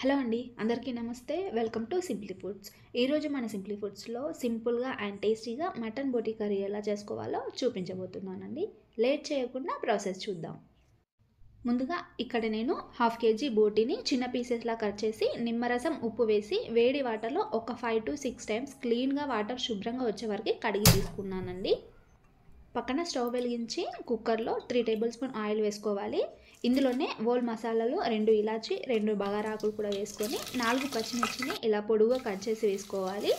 Hello అండి, అందరికీ నమస్తే. Welcome to simply foods. ఈరోజు మన సింప్లీ ఫుడ్స్లో సింపుల్గా అండ్ టేస్టీగా మటన్ బోటీ కర్రీ ఎలా చేసుకోవాలో చూపించబోతున్నానండి. లేట్ చేయకుండా ప్రాసెస్ చూద్దాం. ముందుగా ఇక్కడ నేను 1/2 kg బోటీని చిన్న పీసెస్లా కట్ చేసి నిమ్మరసం, ఉప్పు వేసి వేడి వాటర్లో ఒక 5 to 6 టైమ్స్ క్లీన్గా వాటర్ శుభ్రంగా వచ్చే వరకు కడిగి తీసుకున్నానండి. పక్కన స్టవ్ వెలిగించి కుక్కర్లో 3 టేబుల్ స్పూన్ ఆయిల్ వేసుకోవాలి. ఇందులోనే హోల్ మసాలాలు 2 ఇలాచి, 2 బగారాకులు కూడా వేసుకొని 4 పచ్చిమిర్చిని ఇలా పొడుగుగా కట్ చేసి వేసుకోవాలి.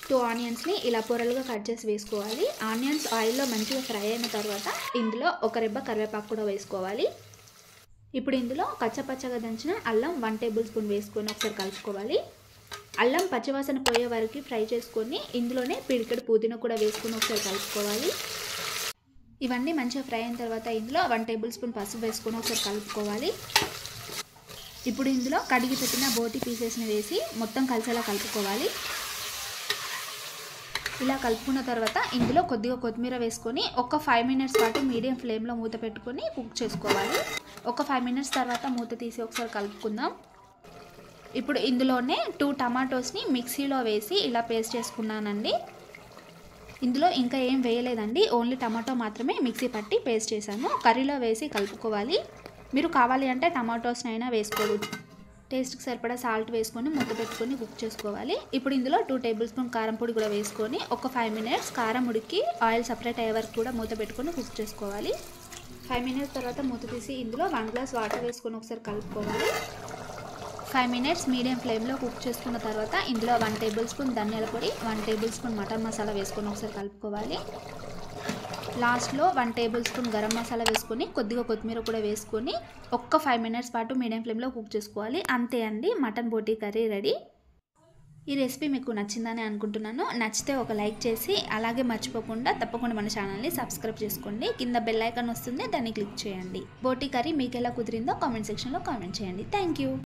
2 ఆనియన్స్ని ఇలా పొరలుగా కట్ చేసి వేసుకోవాలి. ఆనియన్స్ ఆయిల్లో మంచిగా ఫ్రై అయిన తర్వాత ఇందులో ఒక రెబ్బ కరివేపాకు కూడా వేసుకోవాలి. ఇప్పుడు ఇందులో కచ్చపచ్చగా దంచిన అల్లం 1 టేబుల్ స్పూన్ వేసుకొని ఒకసారి కలుపుకోవాలి. అల్లం పచ్చివాసన పోయే వరకు ఫ్రై చేసుకొని ఇందులోనే పిడికెడు పుదీనా కూడా వేసుకొని ఒకసారి కలుపుకోవాలి. ఇవన్నీ మంచిగా ఫ్రై అయిన తర్వాత ఇందులో 1 టేబుల్ స్పూన్ పసుపు వేసుకొని ఒకసారి కలుపుకోవాలి. ఇప్పుడు ఇందులో కడిగి పెట్టిన బోటీ పీసెస్ని వేసి మొత్తం కలిసేలా కలుపుకోవాలి. ఇలా కలుపుకున్న తర్వాత ఇందులో కొద్దిగా కొత్తిమీర వేసుకొని ఒక 5 మినిట్స్ పాటు మీడియం ఫ్లేమ్లో మూత పెట్టుకొని కుక్ చేసుకోవాలి. ఒక 5 మినిట్స్ తర్వాత మూత తీసి ఒకసారి కలుపుకుందాం. ఇప్పుడు ఇందులోనే 2 టమాటోస్ని మిక్సీలో వేసి ఇలా పేస్ట్ చేసుకున్నానండి. ఇందులో ఇంకా ఏం వేయలేదండి, ఓన్లీ టమాటో మాత్రమే మిక్సీ పట్టి పేస్ట్ చేశాను. కర్రీలో వేసి కలుపుకోవాలి. మీరు కావాలి అంటే టమాటోస్ని అయినా వేసుకోవచ్చు. టేస్ట్కి సరిపడా సాల్ట్ వేసుకొని మూత పెట్టుకొని కుక్ చేసుకోవాలి. ఇప్పుడు ఇందులో 2 టేబుల్ స్పూన్ కారం పొడి కూడా వేసుకొని ఒక 5 మినిట్స్ కారం ఉడికి ఆయిల్ సపరేట్ అయ్యే వరకు కూడా మూత పెట్టుకొని కుక్ చేసుకోవాలి. 5 మినిట్స్ తర్వాత మూత తీసి ఇందులో 1 గ్లాస్ వాటర్ వేసుకొని ఒకసారి కలుపుకోవాలి. 5 మినిట్స్ మీడియం ఫ్లేమ్లో కుక్ చేసుకున్న తర్వాత ఇందులో 1 టేబుల్ స్పూన్ ధనియాల పొడి, 1 టేబుల్ స్పూన్ మటన్ మసాలా వేసుకొని ఒకసారి కలుపుకోవాలి. లాస్ట్లో 1 టేబుల్ స్పూన్ గరం మసాలా వేసుకొని కొద్దిగా కొత్తిమీర కూడా వేసుకొని ఒక్క 5 మినిట్స్ పాటు మీడియం ఫ్లేమ్లో కుక్ చేసుకోవాలి. అంతే అండి, మటన్ బోటీ కర్రీ రెడీ. ఈ రెసిపీ మీకు నచ్చిందని అనుకుంటున్నాను. నచ్చితే ఒక లైక్ చేసి అలాగే మర్చిపోకుండా తప్పకుండా మన ఛానల్ని సబ్స్క్రైబ్ చేసుకోండి. కింద బెల్ ఐకాన్ వస్తుంది, దాన్ని క్లిక్ చేయండి. బోటీ కర్రీ మీకు ఎలా కుదిరిందో కామెంట్ సెక్షన్లో కామెంట్ చేయండి. Thank you.